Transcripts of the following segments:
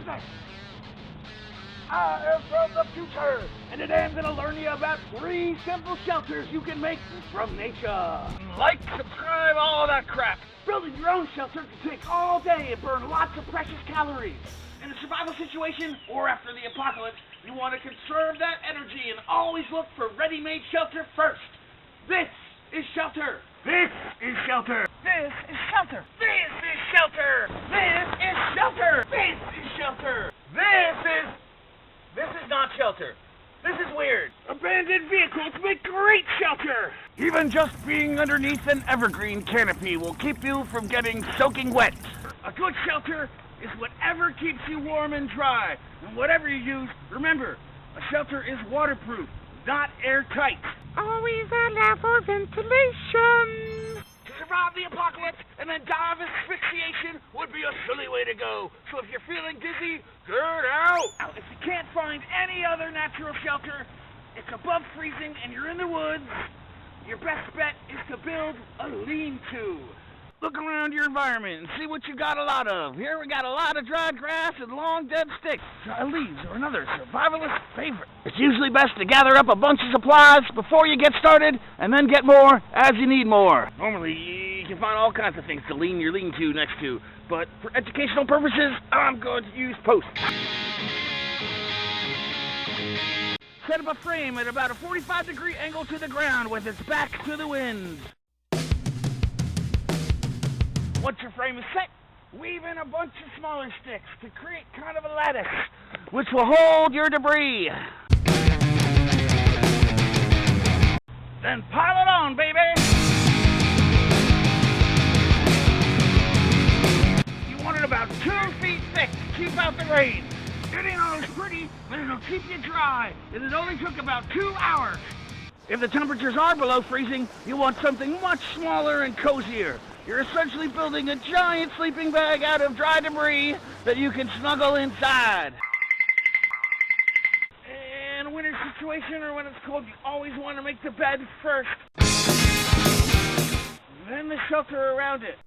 this? I am from the future, and today I'm going to learn you about 3 simple shelters you can make from nature. Like, subscribe, all that crap. Building your own shelter can take all day and burn lots of precious calories. In a survival situation or after the apocalypse, you want to conserve that energy and always look for ready-made shelter first. This is shelter. This is shelter. This is shelter. This is shelter. This is shelter. This is shelter. This is not shelter. This is weird. Abandoned vehicles make great shelter. Even just being underneath an evergreen canopy will keep you from getting soaking wet. A good shelter is whatever keeps you warm and dry. And whatever you use, remember, a shelter is waterproof, not airtight. Always allow for ventilation. To survive the apocalypse and then die of asphyxiation would be a silly way to go. So if you're feeling dizzy, get out. Now, if you can't find any other natural shelter, it's above freezing and you're in the woods, your best bet is to build a lean-to. Look around your environment and see what you got a lot of. Here we got a lot of dry grass and long dead sticks. Dry leaves are another survivalist favorite. It's usually best to gather up a bunch of supplies before you get started and then get more as you need more. Normally you can find all kinds of things to lean your lean-to next to, but for educational purposes, I'm going to use posts. Set up a frame at about a 45-degree angle to the ground with its back to the wind. Once your frame is set, weave in a bunch of smaller sticks to create kind of a lattice, which will hold your debris. Then pile it on, baby! You want it about 2 feet thick to keep out the rain. It ain't always pretty, but it'll keep you dry, and it only took about 2 hours. If the temperatures are below freezing, you want something much smaller and cozier. You're essentially building a giant sleeping bag out of dry debris that you can snuggle inside. In a winter situation or when it's cold, you always want to make the bed first. Then the shelter around it.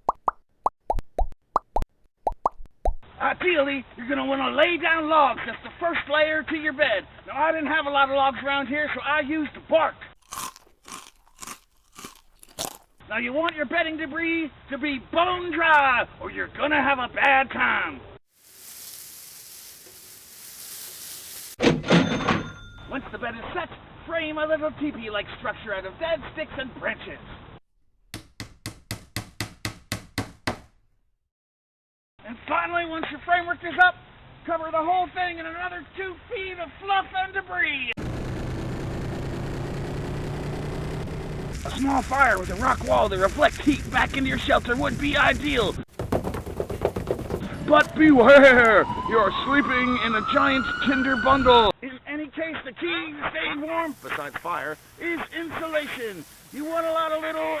Ideally, you're going to want to lay down logs as the first layer to your bed. Now, I didn't have a lot of logs around here, so I used bark. Now you want your bedding debris to be bone dry, or you're gonna have a bad time. Once the bed is set, frame a little teepee-like structure out of dead sticks and branches. And finally, once your framework is up, cover the whole thing in another 2 feet of fluff and debris. A small fire with a rock wall that reflects heat back into your shelter would be ideal. But beware! You're sleeping in a giant tinder bundle. In any case, the key to staying warm, besides fire, is insulation. You want a lot of little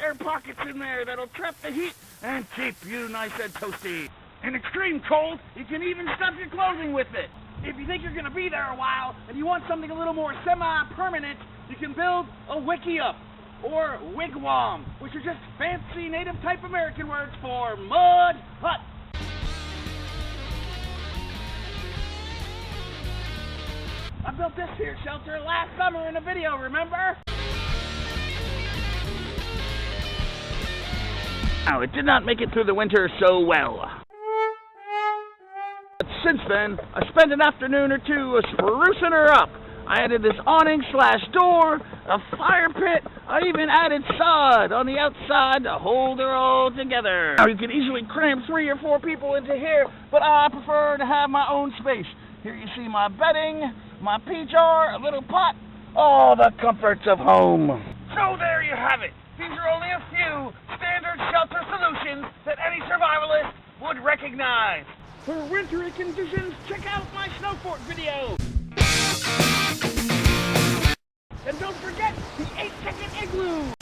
air pockets in there that'll trap the heat and keep you nice and toasty. In extreme cold, you can even stuff your clothing with it. If you think you're going to be there a while and you want something a little more semi-permanent, you can build a wickiup. Or wigwam, which are just fancy native-type American words for mud hut. I built this here shelter last summer in a video, remember? Now, it did not make it through the winter so well. But since then, I spent an afternoon or two sprucing her up. I added this awning/door, a fire pit. I even added sod on the outside to hold her all together. Now you can easily cram 3 or 4 people into here, but I prefer to have my own space. Here you see my bedding, my pea jar, a little pot, all the comforts of home. So there you have it. These are only a few standard shelter solutions that any survivalist would recognize. For wintry conditions, check out my snow fort video. And don't forget the 8-second igloo!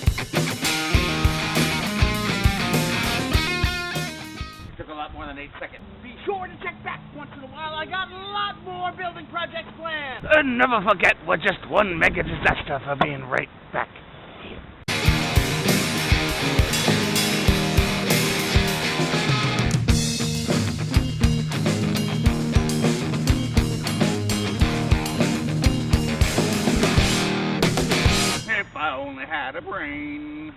It took a lot more than 8 seconds. Be sure to check back once in a while. I got a lot more building projects planned. And never forget, we're just one mega disaster for being right back. I only had a brain.